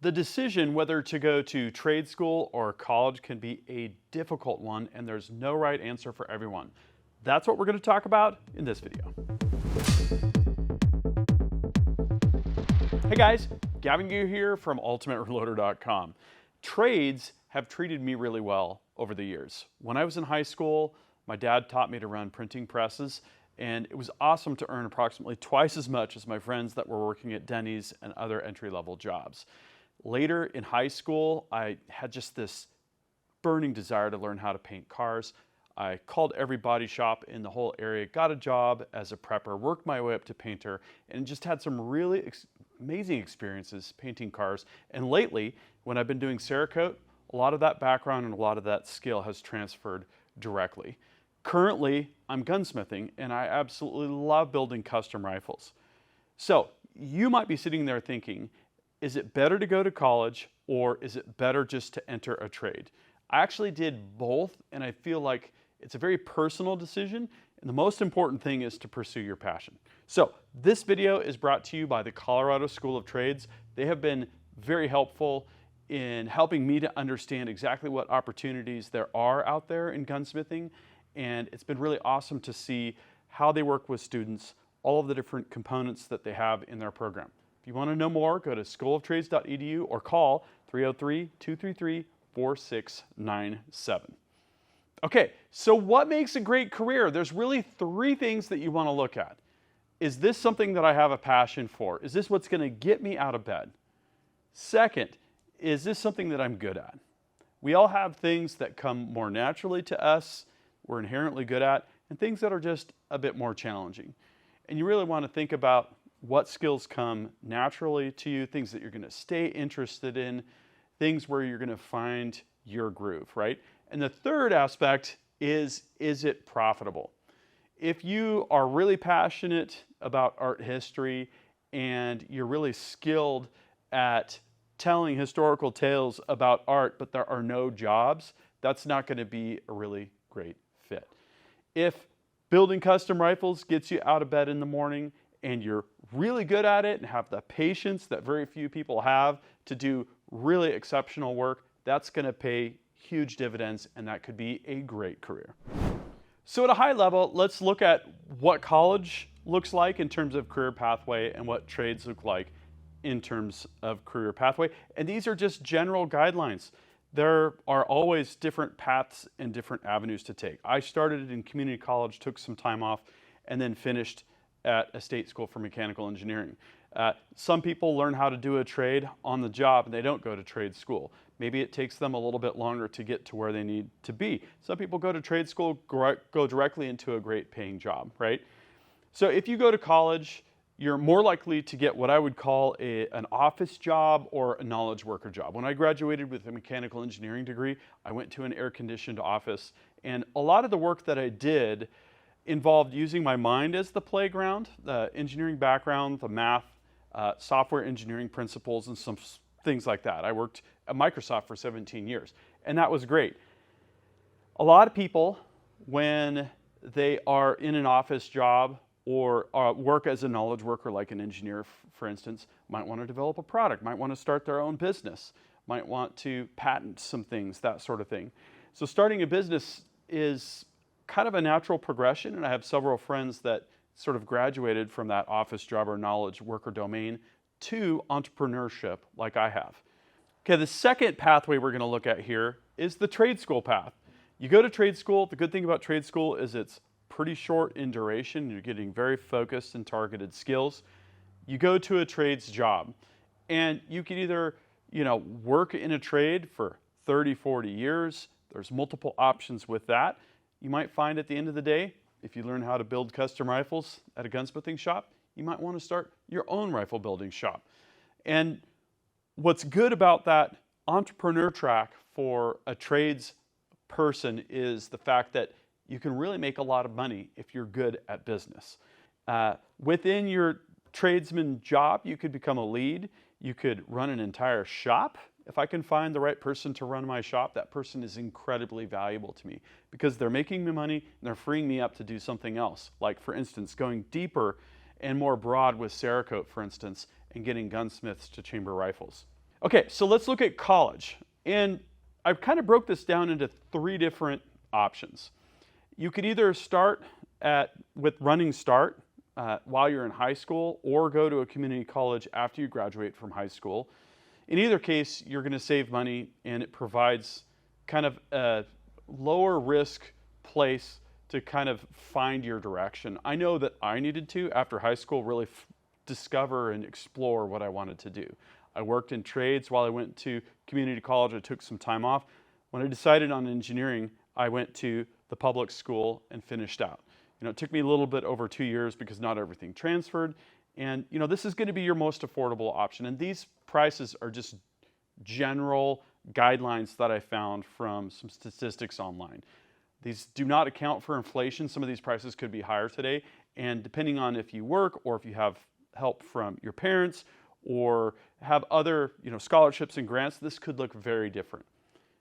The decision whether to go to trade school or college can be a difficult one, and there's no right answer for everyone. That's what we're going to talk about in this video. Hey guys, Gavin here from UltimateReloader.com. Trades have treated me really well over the years. When I was in high school, my dad taught me to run printing presses, and it was awesome to earn approximately twice as much as my friends that were working at Denny's and other entry-level jobs. Later in high school, I had just this burning desire to learn how to paint cars. I called every body shop in the whole area, got a job as a prepper, worked my way up to painter, and just had some really amazing experiences painting cars. And lately, when I've been doing Cerakote, a lot of that background and a lot of that skill has transferred directly. Currently, I'm gunsmithing, and I absolutely love building custom rifles. So you might be sitting there thinking, is it better to go to college, or is it better just to enter a trade? I actually did both, and I feel like it's a very personal decision, and the most important thing is to pursue your passion. So this video is brought to you by the Colorado School of Trades. They have been very helpful in helping me to understand exactly what opportunities there are out there in gunsmithing, and it's been really awesome to see how they work with students, all of the different components that they have in their program. If you want to know more, go to schooloftrades.edu or call 303-233-4697. Okay, so what makes a great career? There's really three things that you want to look at. Is this something that I have a passion for? Is this what's going to get me out of bed? Second, is this something that I'm good at? We all have things that come more naturally to us, we're inherently good at, and things that are just a bit more challenging. And you really want to think about what skills come naturally to you, things that you're going to stay interested in, things where you're going to find your groove, right? And the third aspect is it profitable? If you are really passionate about art history and you're really skilled at telling historical tales about art, but there are no jobs, that's not going to be a really great fit. If building custom rifles gets you out of bed in the morning and you're really good at it and have the patience that very few people have to do really exceptional work, that's going to pay huge dividends, and that could be a great career. So at a high level, let's look at what college looks like in terms of career pathway and what trades look like in terms of career pathway. And these are just general guidelines. There are always different paths and different avenues to take. I started in community college, took some time off, and then finished at a state school for mechanical engineering. Some people learn how to do a trade on the job and they don't go to trade school. Maybe it takes them a little bit longer to get to where they need to be. Some people go to trade school, go directly into a great paying job, right? So if you go to college, you're more likely to get what I would call an office job or a knowledge worker job. When I graduated with a mechanical engineering degree, I went to an air-conditioned office, and a lot of the work that I did involved using my mind as the playground, the engineering background, the math, software engineering principles, and some things like that. I worked at Microsoft for 17 years, and that was great. A lot of people, when they are in an office job or work as a knowledge worker like an engineer, for instance, might want to develop a product, might want to start their own business, might want to patent some things, that sort of thing. So starting a business is kind of a natural progression, and I have several friends that sort of graduated from that office job or knowledge worker domain to entrepreneurship like I have. Okay, the second pathway we're going to look at here is the trade school path. You go to trade school. The good thing about trade school is it's pretty short in duration. You're getting very focused and targeted skills. You go to a trades job, and you can either, work in a trade for 30, 40 years. There's multiple options with that. You might find at the end of the day, if you learn how to build custom rifles at a gunsmithing shop, you might want to start your own rifle building shop. And what's good about that entrepreneur track for a trades person is the fact that you can really make a lot of money if you're good at business. Within your tradesman job, you could become a lead. You could run an entire shop. If I can find the right person to run my shop, that person is incredibly valuable to me because they're making me money and they're freeing me up to do something else. Like, for instance, going deeper and more broad with Cerakote, for instance, and getting gunsmiths to chamber rifles. Okay, so let's look at college. And I've kind of broke this down into three different options. You could either start with Running Start while you're in high school, or go to a community college after you graduate from high school. In either case, you're going to save money, and it provides kind of a lower risk place to kind of find your direction. I know that I needed to, after high school, really discover and explore what I wanted to do. I worked in trades while I went to community college. I took some time off. When I decided on engineering, I went to the public school and finished out. It took me a little bit over 2 years because not everything transferred. And this is going to be your most affordable option. And these prices are just general guidelines that I found from some statistics online. These do not account for inflation. Some of these prices could be higher today. And depending on if you work or if you have help from your parents or have other scholarships and grants, this could look very different.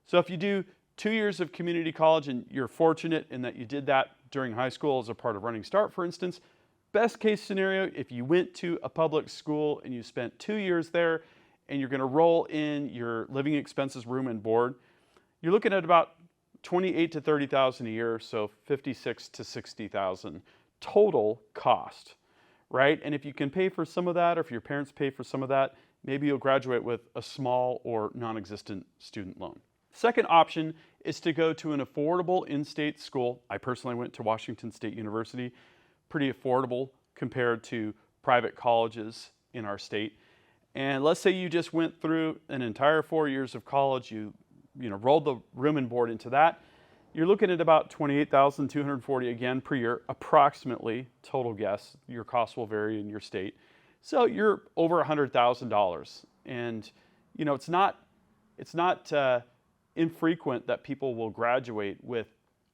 So if you do 2 years of community college and you're fortunate in that you did that during high school as a part of Running Start, for instance, best case scenario, if you went to a public school and you spent 2 years there and you're going to roll in your living expenses, room and board, you're looking at about $28,000 to $30,000 a year, so $56,000 to $60,000 total cost, right? And if you can pay for some of that, or if your parents pay for some of that, maybe you'll graduate with a small or non-existent student loan. Second option is to go to an affordable in-state school. I personally went to Washington State University, pretty affordable compared to private colleges in our state. And let's say you just went through an entire 4 years of college, you rolled the room and board into that, you're looking at about $28,240 again per year, approximately, total guess. Your costs will vary in your state. So you're over $100,000. And it's not infrequent that people will graduate with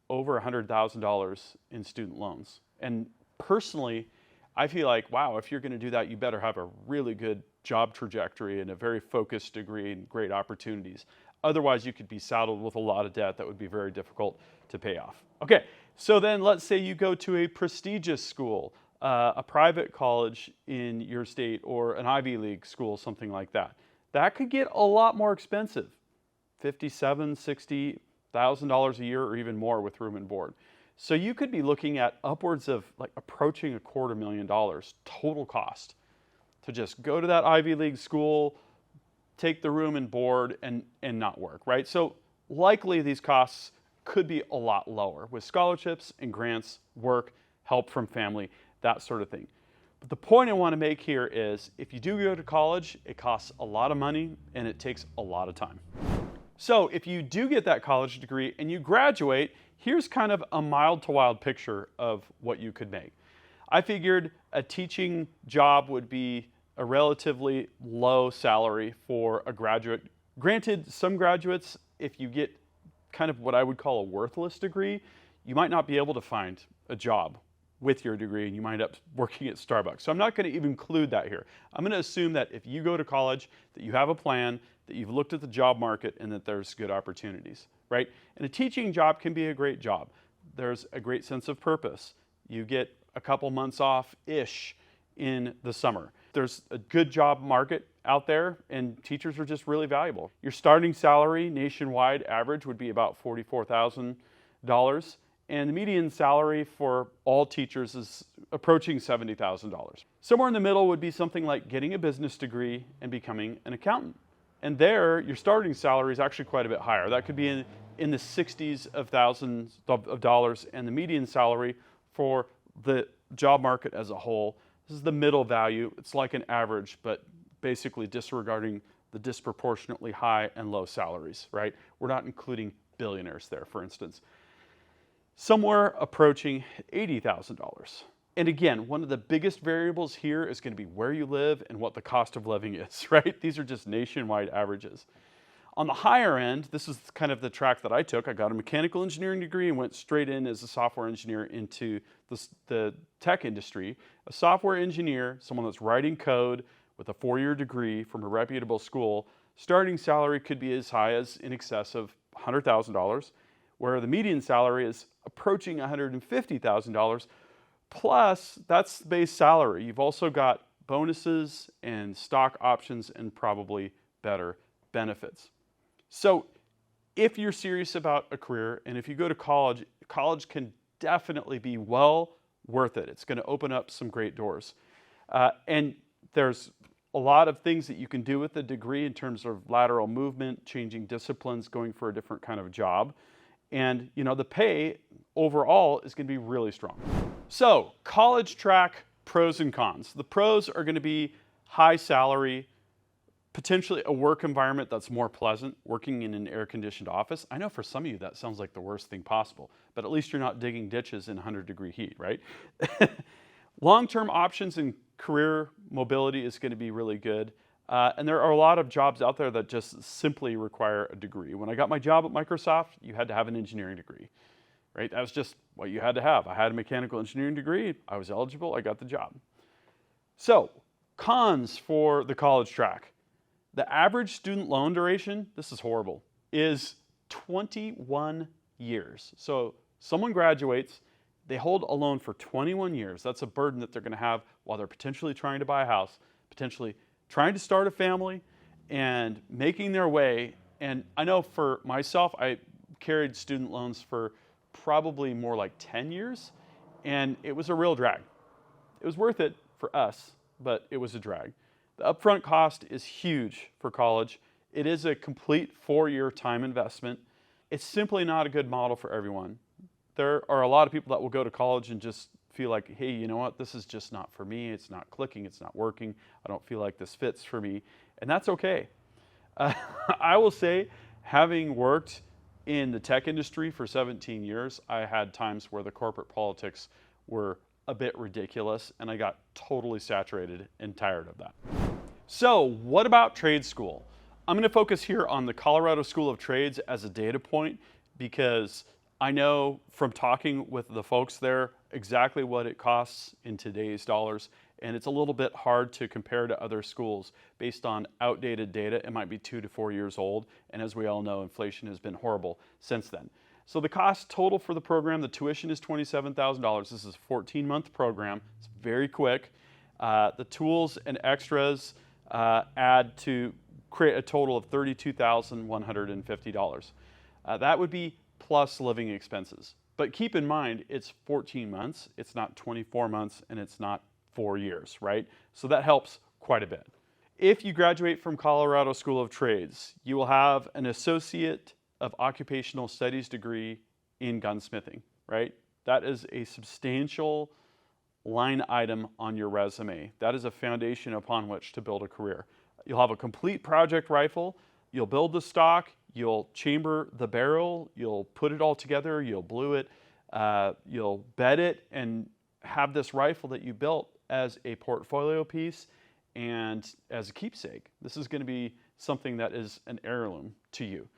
over $100,000 in student loans. And personally, I feel like, wow, if you're going to do that, you better have a really good job trajectory and a very focused degree and great opportunities. Otherwise, you could be saddled with a lot of debt that would be very difficult to pay off. Okay, so then let's say you go to a prestigious school, a private college in your state, or an Ivy League school, something like that. That could get a lot more expensive, $57,000, $60,000 a year, or even more with room and board. So you could be looking at upwards of approaching $250,000 total cost to just go to that Ivy League school, take the room and board, and not work, right? So likely these costs could be a lot lower with scholarships and grants, work, help from family, that sort of thing. But the point I want to make here is if you do go to college, it costs a lot of money and it takes a lot of time. So if you do get that college degree and you graduate, here's kind of a mild to wild picture of what you could make. I figured a teaching job would be a relatively low salary for a graduate. Granted, some graduates, if you get kind of what I would call a worthless degree, you might not be able to find a job with your degree and you might end up working at Starbucks. So I'm not going to even include that here. I'm going to assume that if you go to college, that you have a plan, that you've looked at the job market, and that there's good opportunities, right? And a teaching job can be a great job. There's a great sense of purpose. You get a couple months off-ish in the summer. There's a good job market out there, and teachers are just really valuable. Your starting salary nationwide average would be about $44,000, and the median salary for all teachers is approaching $70,000. Somewhere in the middle would be something like getting a business degree and becoming an accountant. And there, your starting salary is actually quite a bit higher. That could be in the 60s of thousands of dollars, and the median salary for the job market as a whole, this is the middle value. It's like an average, but basically disregarding the disproportionately high and low salaries, right? We're not including billionaires there, for instance. Somewhere approaching $80,000. And again, one of the biggest variables here is going to be where you live and what the cost of living is, right? These are just nationwide averages. On the higher end, this is kind of the track that I took. I got a mechanical engineering degree and went straight in as a software engineer into the tech industry. A software engineer, someone that's writing code with a 4-year degree from a reputable school, starting salary could be as high as in excess of $100,000, where the median salary is approaching $150,000. Plus, that's base salary. You've also got bonuses and stock options and probably better benefits. So if you're serious about a career and if you go to college, college can definitely be well worth it. It's going to open up some great doors. And there's a lot of things that you can do with a degree in terms of lateral movement, changing disciplines, going for a different kind of job. And the pay overall is going to be really strong. So college track pros and cons. The pros are going to be high salary, potentially a work environment that's more pleasant, working in an air-conditioned office. I know for some of you that sounds like the worst thing possible, but at least you're not digging ditches in 100-degree heat, right? Long-term options in career mobility is going to be really good. And there are a lot of jobs out there that just simply require a degree. When I got my job at Microsoft, you had to have an engineering degree, right? That was just what you had to have. I had a mechanical engineering degree. I was eligible. I got the job. So, cons for the college track. The average student loan duration, this is horrible, is 21 years. So someone graduates, they hold a loan for 21 years. That's a burden that they're going to have while they're potentially trying to buy a house, potentially trying to start a family, and making their way. And I know for myself, I carried student loans for probably more like 10 years, and it was a real drag. It was worth it for us, but it was a drag. The upfront cost is huge for college. It is a complete 4-year time investment. It's simply not a good model for everyone. There are a lot of people that will go to college and just feel like, hey, you know what, this is just not for me. It's not clicking, it's not working. I don't feel like this fits for me. And that's okay. I will say, having worked in the tech industry for 17 years, I had times where the corporate politics were a bit ridiculous, and I got totally saturated and tired of that. So what about trade school? I'm going to focus here on the Colorado School of Trades as a data point because I know from talking with the folks there exactly what it costs in today's dollars, and it's a little bit hard to compare to other schools based on outdated data. It might be 2 to 4 years old, and as we all know, inflation has been horrible since then. So the cost total for the program, the tuition is $27,000. This is a 14-month program. It's very quick. The tools and extras add to create a total of $32,150. That would be plus living expenses. But keep in mind, it's 14 months, it's not 24 months, and it's not 4 years, right? So that helps quite a bit. If you graduate from Colorado School of Trades, you will have an Associate of Occupational Studies degree in gunsmithing, right? That is a substantial line item on your resume. That is a foundation upon which to build a career. You'll have a complete project rifle, you'll build the stock, you'll chamber the barrel, you'll put it all together, you'll blue it, you'll bed it, and have this rifle that you built as a portfolio piece and as a keepsake. This is going to be something that is an heirloom to you.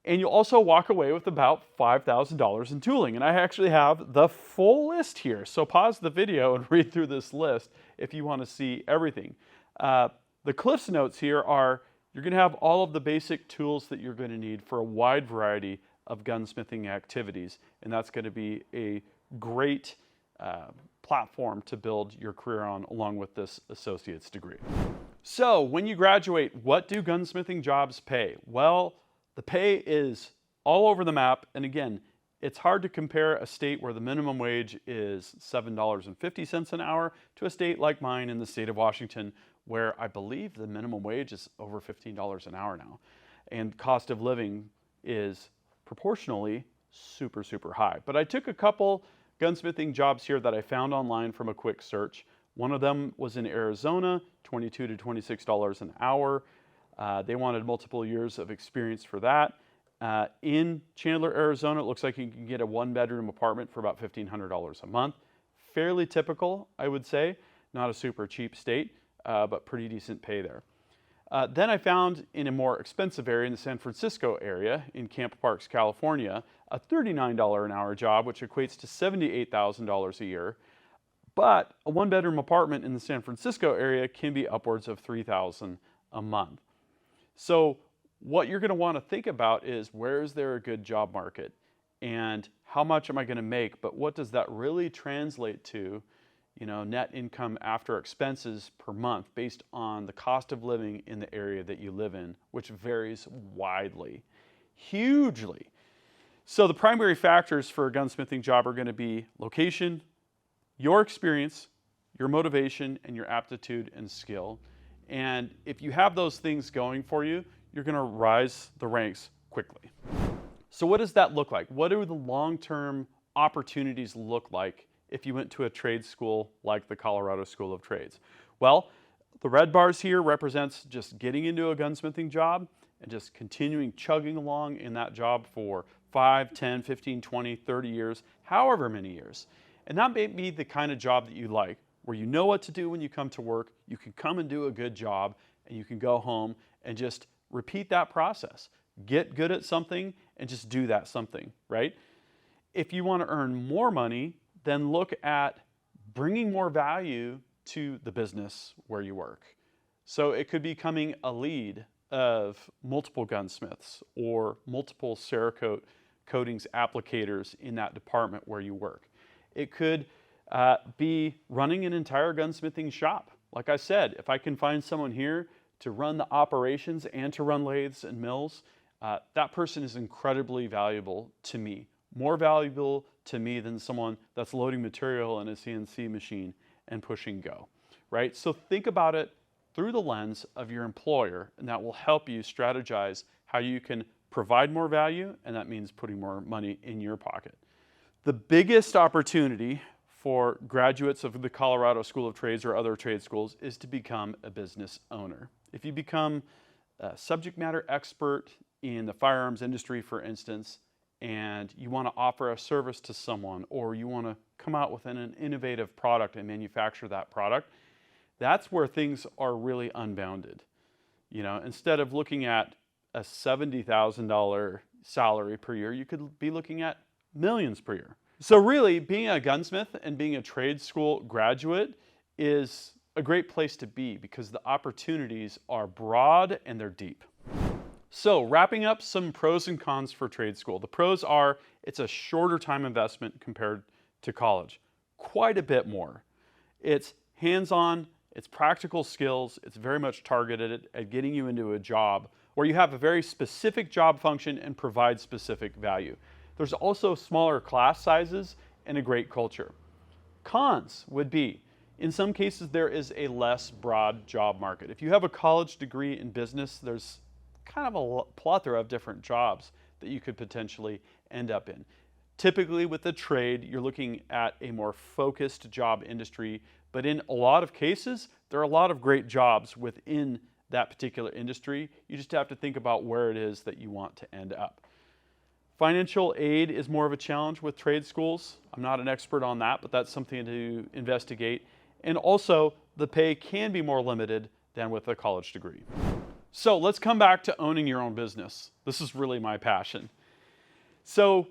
And you'll also walk away with about $5,000 in tooling. And I actually have the full list here. So pause the video and read through this list if you want to see everything. The Cliff's Notes here are, you're going to have all of the basic tools that you're going to need for a wide variety of gunsmithing activities. And that's going to be a great platform to build your career on, along with this associate's degree. So when you graduate, what do gunsmithing jobs pay? Well, the pay is all over the map, and again, it's hard to compare a state where the minimum wage is $7.50 an hour to a state like mine in the state of Washington, where I believe the minimum wage is over $15 an hour now, and cost of living is proportionally super, super high. But I took a couple gunsmithing jobs here that I found online from a quick search. One of them was in Arizona, $22 to $26 an hour. They wanted multiple years of experience for that. In Chandler, Arizona, it looks like you can get a 1-bedroom apartment for about $1,500 a month. Fairly typical, I would say. Not a super cheap state, but pretty decent pay there. Then I found in a more expensive area in the San Francisco area, in Camp Parks, California, a $39 an hour job, which equates to $78,000 a year. But a 1-bedroom apartment in the San Francisco area can be upwards of $3,000 a month. So what you're going to want to think about is, where is there a good job market, and how much am I going to make, but what does that really translate to, net income after expenses per month based on the cost of living in the area that you live in, which varies widely, hugely. So the primary factors for a gunsmithing job are going to be location, your experience, your motivation, and your aptitude and skill. And if you have those things going for you, you're going to rise the ranks quickly. So what does that look like? What do the long-term opportunities look like if you went to a trade school like the Colorado School of Trades? Well, the red bars here represents just getting into a gunsmithing job and just continuing chugging along in that job for 5, 10, 15, 20, 30 years, however many years. And that may be the kind of job that you like, where you know what to do when you come to work, you can come and do a good job, and you can go home and just repeat that process. Get good at something and just do that something, right? If you want to earn more money, then look at bringing more value to the business where you work. So it could be becoming a lead of multiple gunsmiths or multiple Cerakote coatings applicators in that department where you work. It could be running an entire gunsmithing shop. Like I said, if I can find someone here to run the operations and to run lathes and mills, that person is incredibly valuable to me. More valuable to me than someone that's loading material in a CNC machine and pushing go, right? So think about it through the lens of your employer, and that will help you strategize how you can provide more value, and that means putting more money in your pocket. The biggest opportunity for graduates of the Colorado School of Trades or other trade schools is to become a business owner. If you become a subject matter expert in the firearms industry, for instance, and you want to offer a service to someone, or you want to come out with an innovative product and manufacture that product, that's where things are really unbounded. Instead of looking at a $70,000 salary per year, you could be looking at millions per year. So really, being a gunsmith and being a trade school graduate is a great place to be because the opportunities are broad and they're deep. So wrapping up some pros and cons for trade school. The pros are it's a shorter time investment compared to college. Quite a bit more. It's hands-on, it's practical skills, it's very much targeted at getting you into a job where you have a very specific job function and provide specific value. There's also smaller class sizes and a great culture. Cons would be, in some cases, there is a less broad job market. If you have a college degree in business, there's kind of a plethora of different jobs that you could potentially end up in. Typically with the trade, you're looking at a more focused job industry, but in a lot of cases, there are a lot of great jobs within that particular industry. You just have to think about where it is that you want to end up. Financial aid is more of a challenge with trade schools. I'm not an expert on that, but that's something to investigate. And also, the pay can be more limited than with a college degree. So let's come back to owning your own business. This is really my passion. So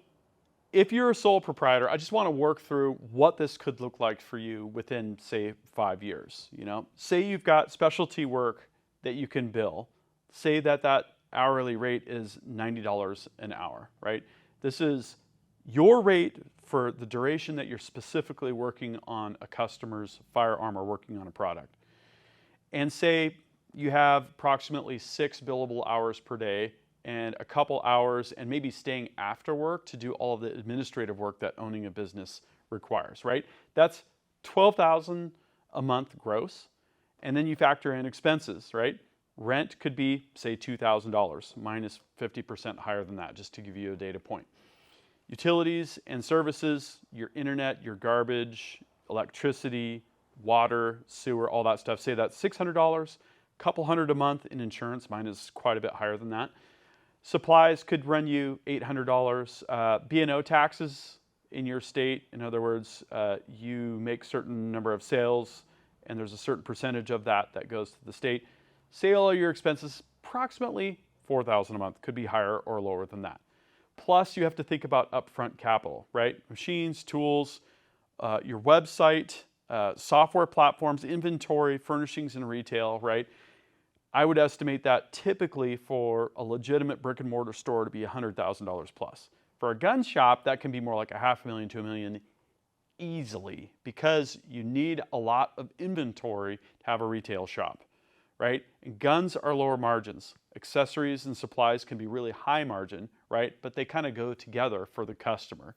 if you're a sole proprietor, I just want to work through what this could look like for you within, say, 5 years. Say you've got specialty work that you can bill. Say that hourly rate is $90 an hour, right? This is your rate for the duration that you're specifically working on a customer's firearm or working on a product. And say you have approximately 6 billable hours per day and a couple hours and maybe staying after work to do all of the administrative work that owning a business requires, right? That's $12,000 a month gross. And then you factor in expenses, right? Rent could be, say, $2,000, minus 50% higher than that, just to give you a data point. Utilities and services, your internet, your garbage, electricity, water, sewer, all that stuff, say that's $600, a couple hundred a month in insurance, mine is quite a bit higher than that. Supplies could run you $800. B&O taxes in your state, in other words, you make certain number of sales and there's a certain percentage of that goes to the state. Say all your expenses, approximately $4,000 a month, could be higher or lower than that. Plus, you have to think about upfront capital, right? Machines, tools, your website, software platforms, inventory, furnishings, and retail, right? I would estimate that typically for a legitimate brick and mortar store to be $100,000 plus. For a gun shop, that can be more like $500,000 to $1 million easily because you need a lot of inventory to have a retail shop, right? And guns are lower margins. Accessories and supplies can be really high margin, right? But they kind of go together for the customer.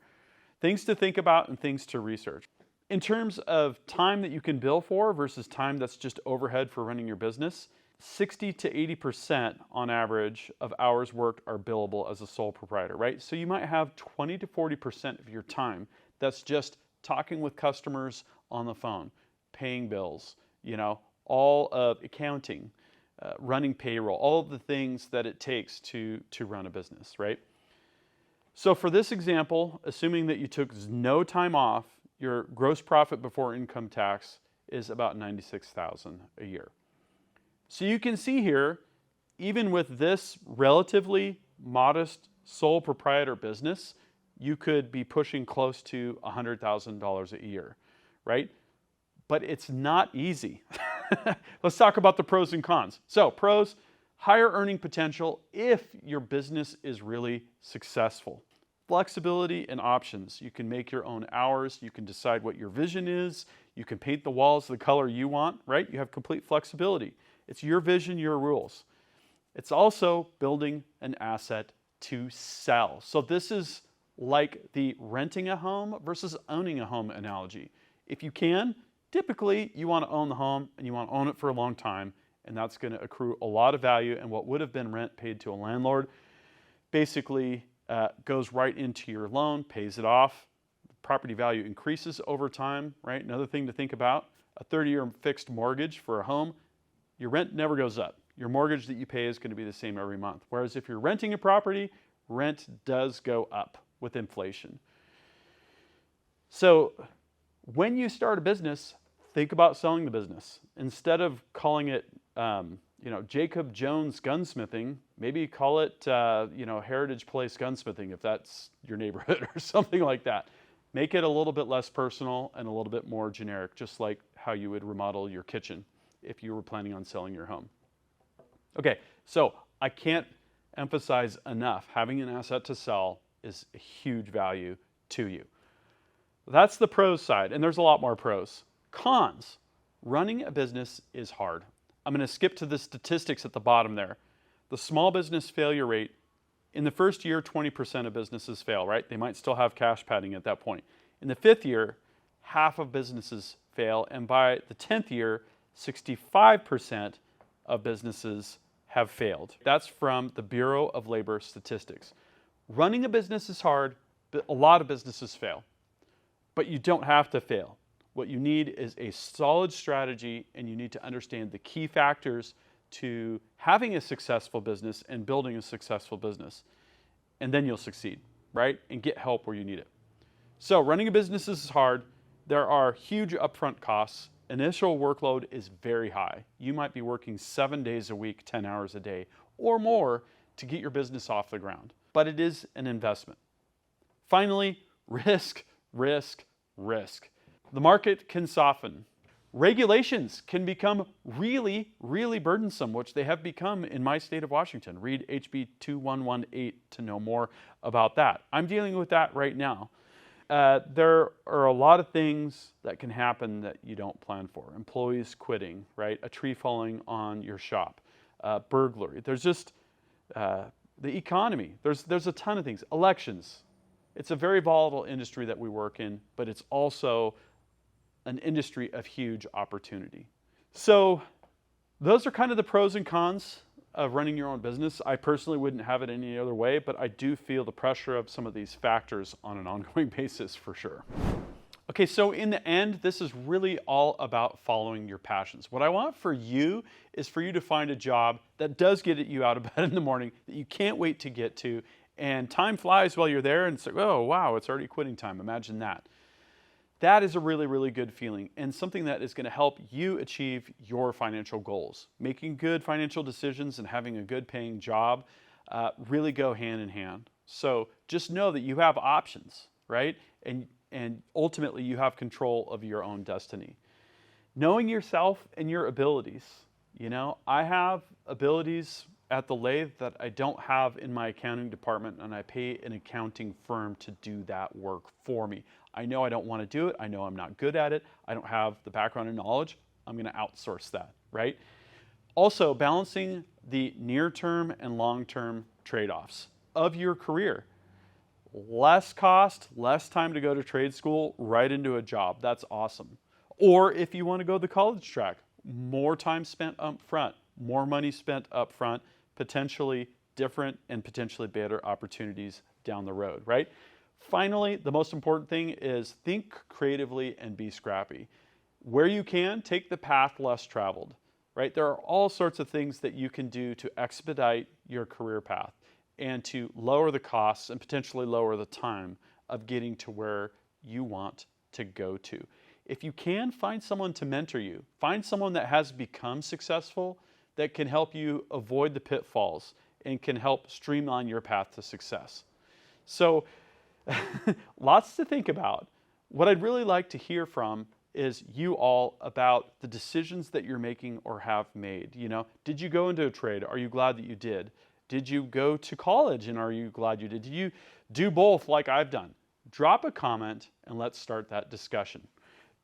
Things to think about and things to research. In terms of time that you can bill for versus time that's just overhead for running your business, 60 to 80% on average of hours worked are billable as a sole proprietor, right? So you might have 20 to 40% of your time that's just talking with customers on the phone, paying bills, all of accounting, running payroll, all of the things that it takes to run a business, right? So for this example, assuming that you took no time off, your gross profit before income tax is about $96,000 a year. So you can see here, even with this relatively modest sole proprietor business, you could be pushing close to $100,000 a year, right? But it's not easy. Let's talk about the pros and cons. So pros, higher earning potential if your business is really successful. Flexibility and options. You can make your own hours. You can decide what your vision is. You can paint the walls the color you want, right? You have complete flexibility. It's your vision, your rules. It's also building an asset to sell. So this is like the renting a home versus owning a home analogy. If you can, typically you want to own the home and you want to own it for a long time, and that's going to accrue a lot of value, and what would have been rent paid to a landlord basically goes right into your loan, pays it off. Property value increases over time, right? Another thing to think about, a 30-year fixed mortgage for a home, your rent never goes up. Your mortgage that you pay is going to be the same every month. Whereas if you're renting a property, rent does go up with inflation. So when you start a business, think about selling the business. Instead of calling it, Jacob Jones Gunsmithing, maybe call it, Heritage Place Gunsmithing if that's your neighborhood or something like that. Make it a little bit less personal and a little bit more generic, just like how you would remodel your kitchen if you were planning on selling your home. Okay, so I can't emphasize enough, having an asset to sell is a huge value to you. That's the pros side, and there's a lot more pros. Cons, running a business is hard. I'm going to skip to the statistics at the bottom there. The small business failure rate, in the first year, 20% of businesses fail, right? They might still have cash padding at that point. In the 5th year, half of businesses fail, and by the 10th year, 65% of businesses have failed. That's from the Bureau of Labor Statistics. Running a business is hard, but a lot of businesses fail. But you don't have to fail. What you need is a solid strategy, and you need to understand the key factors to having a successful business and building a successful business. And then you'll succeed, right? And get help where you need it. So running a business is hard. There are huge upfront costs. Initial workload is very high. You might be working 7 days a week, 10 hours a day, or more to get your business off the ground. But it is an investment. Finally, risk, risk, risk. The market can soften. Regulations can become really, really burdensome, which they have become in my state of Washington. Read HB 2118 to know more about that. I'm dealing with that right now. There are a lot of things that can happen that you don't plan for. Employees quitting, right? A tree falling on your shop, burglary. There's just the economy. There's a ton of things. Elections. It's a very volatile industry that we work in, but it's also an industry of huge opportunity. So those are kind of the pros and cons of running your own business. I personally wouldn't have it any other way, but I do feel the pressure of some of these factors on an ongoing basis for sure. Okay, so in the end, this is really all about following your passions. What I want for you is for you to find a job that does get you out of bed in the morning, that you can't wait to get to, and time flies while you're there, and it's like, oh wow, it's already quitting time. Imagine that. That is a really, really good feeling, and something that is going to help you achieve your financial goals. Making good financial decisions and having a good paying job really go hand in hand. So just know that you have options, right? And ultimately you have control of your own destiny. Knowing yourself and your abilities. I have abilities at the lathe that I don't have in my accounting department, and I pay an accounting firm to do that work for me. I know I don't want to do it. I know I'm not good at it. I don't have the background and knowledge. I'm going to outsource that, right? Also, balancing the near-term and long-term trade-offs of your career. Less cost, less time to go to trade school, right into a job. That's awesome. Or if you want to go the college track, more time spent up front, more money spent up front, potentially different and potentially better opportunities down the road, right? Finally, the most important thing is think creatively and be scrappy. Where you can, take the path less traveled, right? There are all sorts of things that you can do to expedite your career path and to lower the costs and potentially lower the time of getting to where you want to go to. If you can, find someone to mentor you. Find someone that has become successful that can help you avoid the pitfalls and can help streamline your path to success. So, lots to think about. What I'd really like to hear from is you all about the decisions that you're making or have made. You know, did you go into a trade? Are you glad that you did? Did you go to college and are you glad you did? Did you do both like I've done? Drop a comment and let's start that discussion.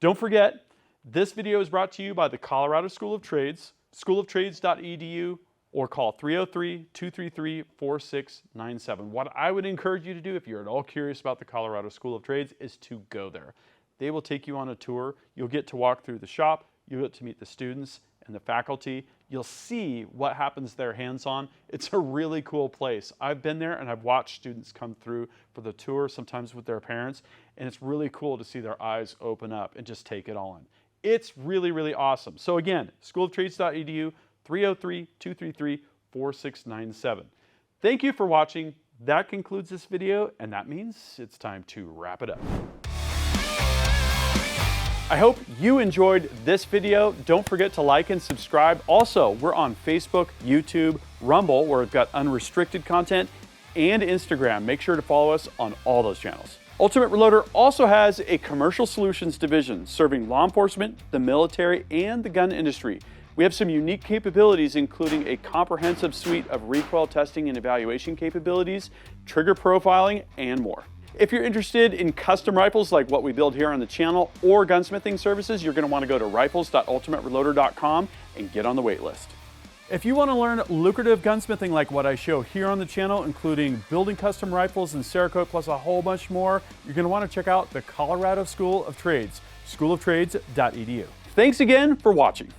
Don't forget, this video is brought to you by the Colorado School of Trades, schooloftrades.edu, or call 303-233-4697. What I would encourage you to do if you're at all curious about the Colorado School of Trades is to go there. They will take you on a tour. You'll get to walk through the shop. You'll get to meet the students and the faculty. You'll see what happens there hands-on. It's a really cool place. I've been there and I've watched students come through for the tour, sometimes with their parents, and it's really cool to see their eyes open up and just take it all in. It's really, really awesome. So again, schooloftrades.edu, 303-233-4697. Thank you for watching. That concludes this video, and that means it's time to wrap it up. I hope you enjoyed this video. Don't forget to like and subscribe. Also, we're on Facebook, YouTube, Rumble, where we've got unrestricted content, and Instagram. Make sure to follow us on all those channels. Ultimate Reloader also has a commercial solutions division serving law enforcement, the military, and the gun industry. We have some unique capabilities, including a comprehensive suite of recoil testing and evaluation capabilities, trigger profiling, and more. If you're interested in custom rifles like what we build here on the channel or gunsmithing services, you're going to want to go to rifles.ultimatereloader.com and get on the wait list. If you want to learn lucrative gunsmithing like what I show here on the channel, including building custom rifles and Cerakote plus a whole bunch more, you're going to want to check out the Colorado School of Trades, schooloftrades.edu. Thanks again for watching.